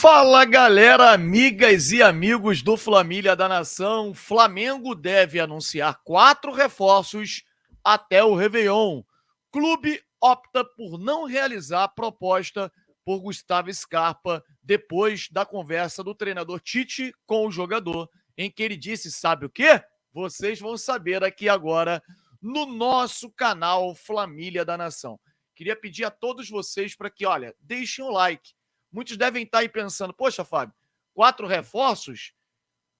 Fala galera, amigas e amigos do Flamília da Nação. Flamengo deve anunciar 4 reforços até o Réveillon. Clube opta por não realizar a proposta por Gustavo Scarpa depois da conversa do treinador Tite com o jogador, em que ele disse, sabe o quê? Vocês vão saber aqui agora no nosso canal Flamília da Nação. Queria pedir a todos vocês para que, olha, deixem o like. Muitos devem estar aí pensando, poxa, Fábio, 4 reforços?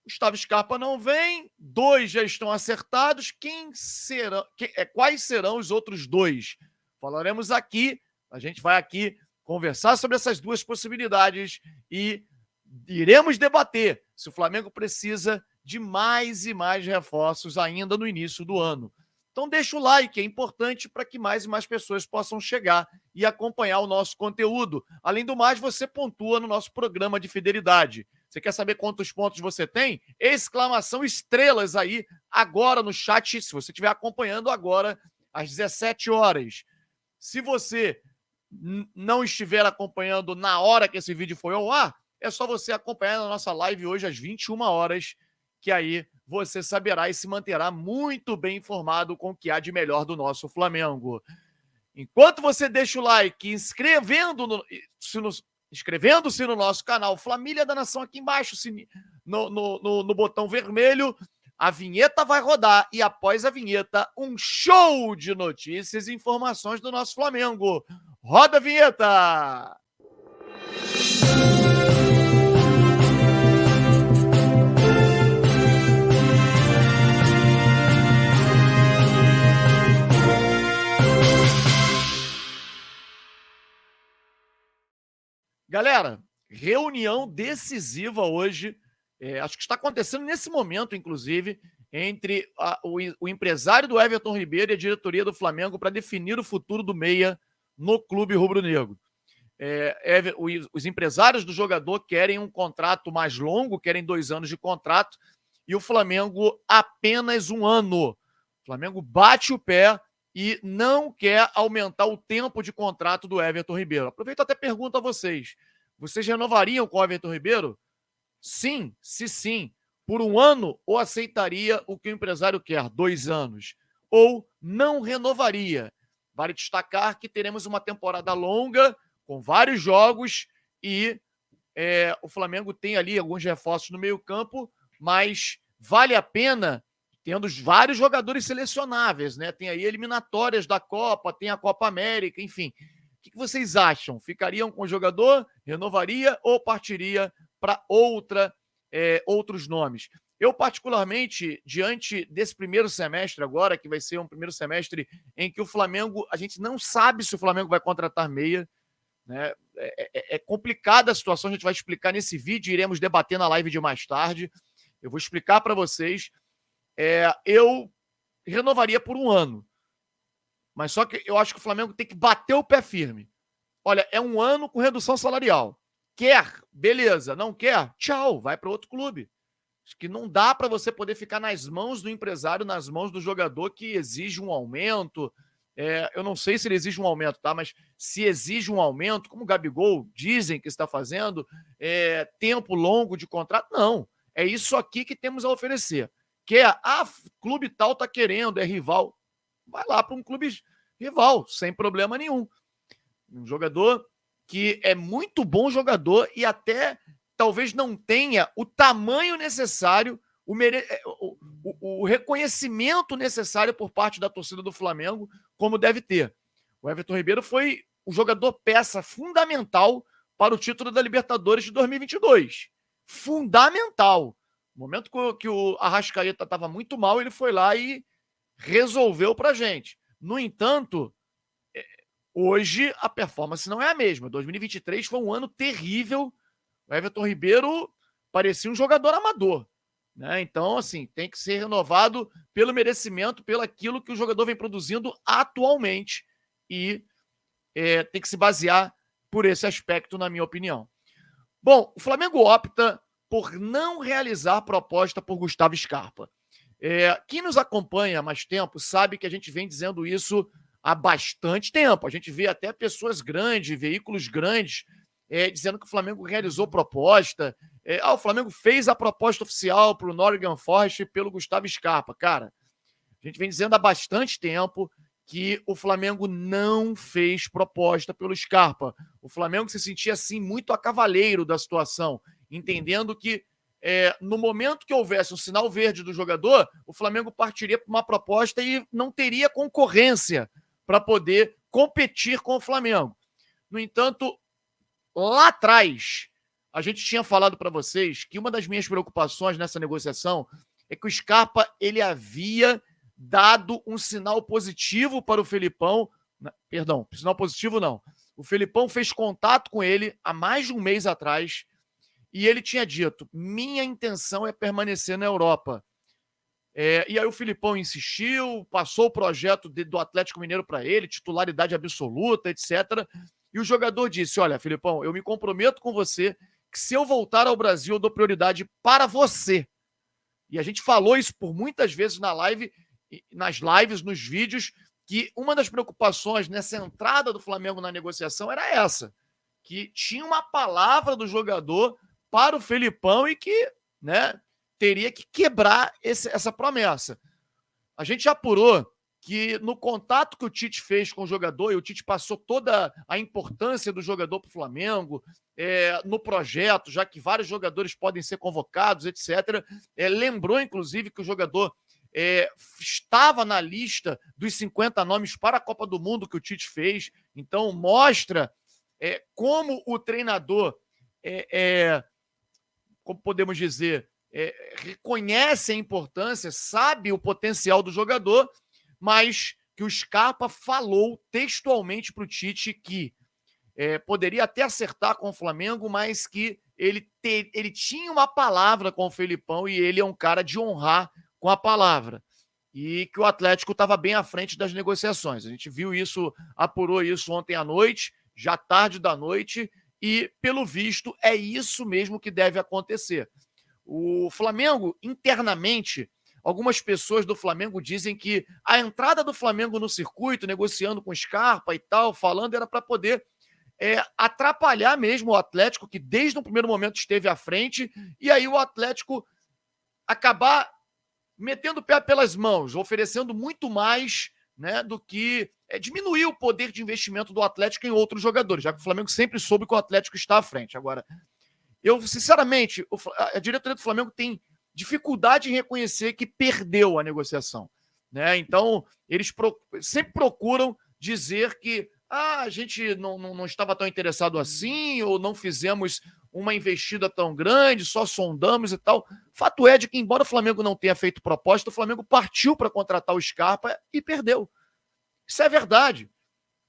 Gustavo Scarpa não vem, 2 já estão acertados. Quais serão os outros 2? Falaremos aqui, a gente vai aqui conversar sobre essas 2 possibilidades e iremos debater se o Flamengo precisa de mais e mais reforços ainda no início do ano. Então deixa o like, é importante para que mais e mais pessoas possam chegar e acompanhar o nosso conteúdo. Além do mais, você pontua no nosso programa de fidelidade. Você quer saber quantos pontos você tem? Exclamação estrelas aí agora no chat, se você estiver acompanhando agora às 17 horas. Se você não estiver acompanhando na hora que esse vídeo foi ao ar, é só você acompanhar na nossa live hoje às 21 horas, que aí você saberá e se manterá muito bem informado com o que há de melhor do nosso Flamengo. Enquanto você deixa o like, inscrevendo-se no nosso canal Flamília da Nação aqui embaixo, no botão vermelho, a vinheta vai rodar e após a vinheta, um show de notícias e informações do nosso Flamengo. Roda a vinheta! Galera, reunião decisiva hoje, acho que está acontecendo nesse momento, inclusive, entre o empresário do Everton Ribeiro e a diretoria do Flamengo para definir o futuro do meia no clube rubro-negro. Os empresários do jogador querem um contrato mais longo, querem 2 anos de contrato, e o Flamengo apenas 1 ano. O Flamengo bate o pé e não quer aumentar o tempo de contrato do Everton Ribeiro. Aproveito até pergunto a vocês. Vocês renovariam com o Everton Ribeiro? Sim, se sim. Por 1 ano ou aceitaria o que o empresário quer? 2 anos. Ou não renovaria? Vale destacar que teremos uma temporada longa, com vários jogos, e o Flamengo tem ali alguns reforços no meio-campo, mas vale a pena, tendo vários jogadores selecionáveis, né? Tem aí eliminatórias da Copa, tem a Copa América, enfim. O que vocês acham? Ficariam com o jogador, renovaria ou partiria para outros nomes? Eu, particularmente, diante desse primeiro semestre agora, que vai ser um primeiro semestre em que o Flamengo, a gente não sabe se o Flamengo vai contratar meia, né? É complicada a situação, a gente vai explicar nesse vídeo, iremos debater na live de mais tarde. Eu vou explicar para vocês. Eu renovaria por 1 ano. Mas só que eu acho que o Flamengo tem que bater o pé firme. Olha, é 1 ano com redução salarial. Quer? Beleza. Não quer? Tchau, vai para outro clube. Acho que não dá para você poder ficar nas mãos do empresário, nas mãos do jogador que exige um aumento. Eu não sei se ele exige um aumento, tá? Mas se exige um aumento, como o Gabigol dizem que está fazendo, tempo longo de contrato, não. É isso aqui que temos a oferecer. Quer? Clube tal tá querendo, é rival. Vai lá para um clube rival, sem problema nenhum. Um jogador que é muito bom jogador e até talvez não tenha o tamanho necessário, o reconhecimento necessário por parte da torcida do Flamengo, como deve ter. O Everton Ribeiro foi o jogador peça fundamental para o título da Libertadores de 2022. Fundamental. No momento que o Arrascaeta estava muito mal, ele foi lá e resolveu para a gente. No entanto, hoje a performance não é a mesma. 2023 foi um ano terrível. O Everton Ribeiro parecia um jogador amador, né? Então, assim, tem que ser renovado pelo merecimento, pelo aquilo que o jogador vem produzindo atualmente e tem que se basear por esse aspecto, na minha opinião. Bom, o Flamengo opta por não realizar proposta por Gustavo Scarpa. Quem nos acompanha há mais tempo sabe que a gente vem dizendo isso há bastante tempo. A gente vê até pessoas grandes, veículos grandes, dizendo que o Flamengo realizou proposta. O Flamengo fez a proposta oficial para o Nottingham Forest pelo Gustavo Scarpa. Cara, a gente vem dizendo há bastante tempo que o Flamengo não fez proposta pelo Scarpa. O Flamengo se sentia, assim, muito a cavaleiro da situação, entendendo que no momento que houvesse um sinal verde do jogador, o Flamengo partiria para uma proposta e não teria concorrência para poder competir com o Flamengo. No entanto, lá atrás, a gente tinha falado para vocês que uma das minhas preocupações nessa negociação é que o Scarpa ele havia dado um sinal positivo para o Felipão. Perdão, sinal positivo não. O Felipão fez contato com ele há mais de um mês atrás e ele tinha dito: minha intenção é permanecer na Europa. E aí o Felipão insistiu, passou o projeto do Atlético Mineiro para ele, titularidade absoluta, etc. E o jogador disse: olha, Felipão, eu me comprometo com você que se eu voltar ao Brasil, eu dou prioridade para você. E a gente falou isso por muitas vezes nas lives, nos vídeos, que uma das preocupações nessa entrada do Flamengo na negociação era essa, que tinha uma palavra do jogador para o Felipão e que, né, teria que quebrar essa promessa. A gente já apurou que no contato que o Tite fez com o jogador, e o Tite passou toda a importância do jogador para o Flamengo, no projeto, já que vários jogadores podem ser convocados, etc. Lembrou, inclusive, que o jogador estava na lista dos 50 nomes para a Copa do Mundo que o Tite fez. Então, mostra como o treinador, como podemos dizer, reconhece a importância, sabe o potencial do jogador, mas que o Scarpa falou textualmente para o Tite que poderia até acertar com o Flamengo, mas que ele tinha uma palavra com o Felipão e ele é um cara de honrar com a palavra. E que o Atlético estava bem à frente das negociações. A gente viu isso, apurou isso ontem à noite, já tarde da noite, e, pelo visto, é isso mesmo que deve acontecer. O Flamengo, internamente, algumas pessoas do Flamengo dizem que a entrada do Flamengo no circuito, negociando com o Scarpa e tal, falando, era para poder atrapalhar mesmo o Atlético, que desde o primeiro momento esteve à frente, e aí o Atlético acabar metendo o pé pelas mãos, oferecendo muito mais, né, do que diminuir o poder de investimento do Atlético em outros jogadores, já que o Flamengo sempre soube que o Atlético está à frente. Agora, eu, sinceramente, a diretoria do Flamengo tem dificuldade em reconhecer que perdeu a negociação, né? Então, eles sempre procuram dizer que a gente não estava tão interessado assim, ou não fizemos uma investida tão grande, só sondamos e tal. Fato é de que, embora o Flamengo não tenha feito proposta, o Flamengo partiu para contratar o Scarpa e perdeu. Isso é verdade,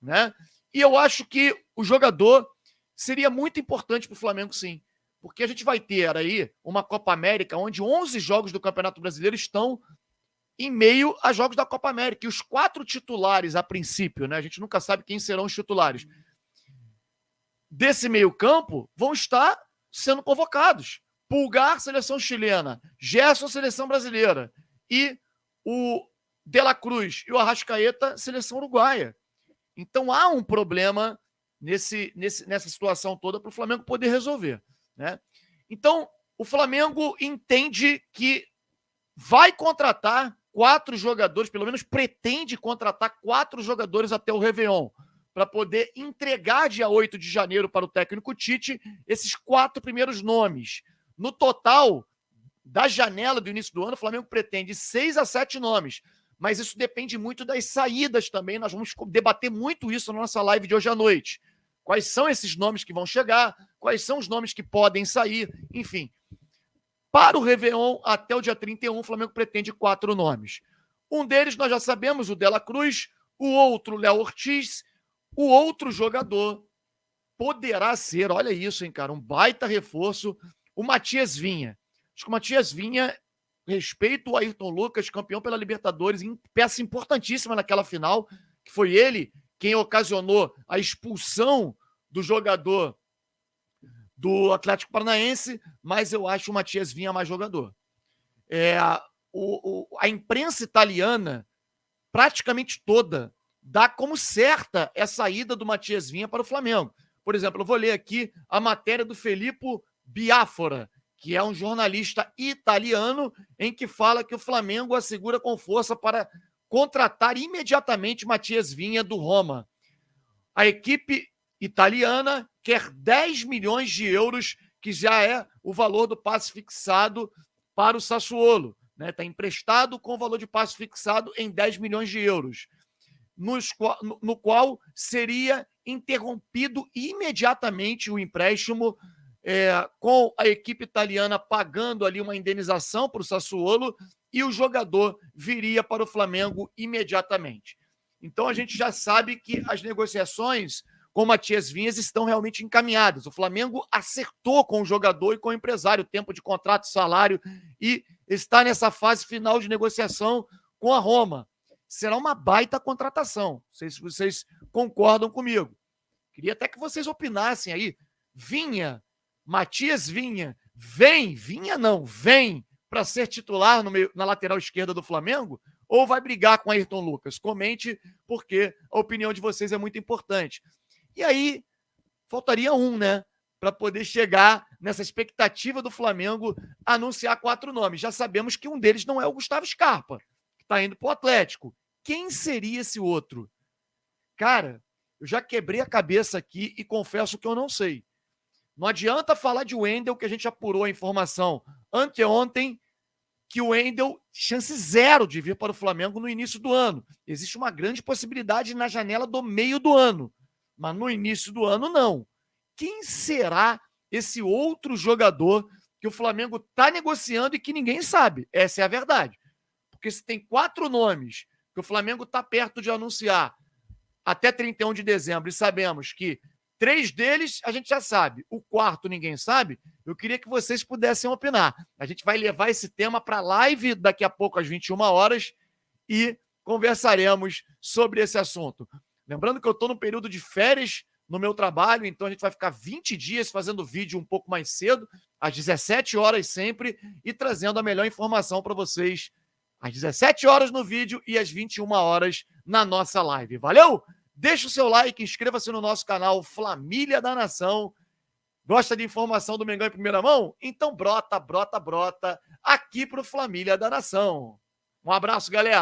né? E eu acho que o jogador seria muito importante para o Flamengo, sim. Porque a gente vai ter aí uma Copa América onde 11 jogos do Campeonato Brasileiro estão em meio a jogos da Copa América. E os 4 titulares, a princípio, né? A gente nunca sabe quem serão os titulares desse meio-campo, vão estar sendo convocados. Pulgar, seleção chilena. Gerson, seleção brasileira. E o De La Cruz e o Arrascaeta, seleção uruguaia. Então há um problema nessa situação toda para o Flamengo poder resolver, né? Então, o Flamengo entende que vai contratar 4 jogadores, pelo menos pretende contratar 4 jogadores até o Réveillon, para poder entregar dia 8 de janeiro para o técnico Tite esses 4 primeiros nomes. No total, da janela do início do ano, o Flamengo pretende 6 a 7 nomes, mas isso depende muito das saídas também. Nós vamos debater muito isso na nossa live de hoje à noite. Quais são esses nomes que vão chegar, quais são os nomes que podem sair, enfim. Para o Réveillon, até o dia 31, o Flamengo pretende 4 nomes. Um deles nós já sabemos, o De La Cruz, o outro, Léo Ortiz. O outro jogador poderá ser, olha isso, hein, cara, um baita reforço, o Matias Vinha. Acho que o Matias Vinha, respeito ao Ayrton Lucas, campeão pela Libertadores, peça importantíssima naquela final, que foi ele quem ocasionou a expulsão do jogador do Atlético Paranaense, mas eu acho o Matias Vinha mais jogador. A imprensa italiana, praticamente toda, dá como certa essa ida do Matias Vinha para o Flamengo. por exemplo, eu vou ler aqui a matéria do Filippo Biafora, que é um jornalista italiano, em que fala que o Flamengo assegura com força para contratar imediatamente Matias Vinha do Roma. A equipe italiana quer 10 milhões de euros, que já é o valor do passe fixado para o Sassuolo. Está emprestado com o valor de passe fixado em 10 milhões de euros, no qual seria interrompido imediatamente o empréstimo, com a equipe italiana pagando ali uma indenização para o Sassuolo, e o jogador viria para o Flamengo imediatamente. Então a gente já sabe que as negociações com o Matias Vinhas estão realmente encaminhadas. O Flamengo acertou com o jogador e com o empresário, tempo de contrato, salário, e está nessa fase final de negociação com a Roma. Será uma baita contratação. Não sei se vocês concordam comigo. Queria até que vocês opinassem aí. Vinha, Matias Vinha, vem para ser titular na lateral esquerda do Flamengo, ou vai brigar com Ayrton Lucas? Comente, porque a opinião de vocês é muito importante. E aí, faltaria né? Para poder chegar nessa expectativa do Flamengo anunciar 4 nomes. Já sabemos que um deles não é o Gustavo Scarpa, que está indo para o Atlético. Quem seria esse outro? Cara, eu já quebrei a cabeça aqui e confesso que eu não sei. Não adianta falar de Wendel, que a gente apurou a informação anteontem, que o Wendel, chance zero de vir para o Flamengo no início do ano. Existe uma grande possibilidade na janela do meio do ano, mas no início do ano, não. Quem será esse outro jogador que o Flamengo está negociando e que ninguém sabe? Essa é a verdade. Porque se tem 4 nomes que o Flamengo está perto de anunciar até 31 de dezembro, e sabemos que 3 deles a gente já sabe, o 4º ninguém sabe, eu queria que vocês pudessem opinar. A gente vai levar esse tema para a live daqui a pouco, às 21 horas, e conversaremos sobre esse assunto. Lembrando que eu estou no período de férias no meu trabalho, então a gente vai ficar 20 dias fazendo vídeo um pouco mais cedo, às 17 horas sempre, e trazendo a melhor informação para vocês às 17 horas no vídeo e às 21 horas na nossa live. Valeu? Deixa o seu like, inscreva-se no nosso canal Família da Nação. Gosta de informação do Mengão em primeira mão? Então brota aqui pro Família da Nação. Um abraço, galera.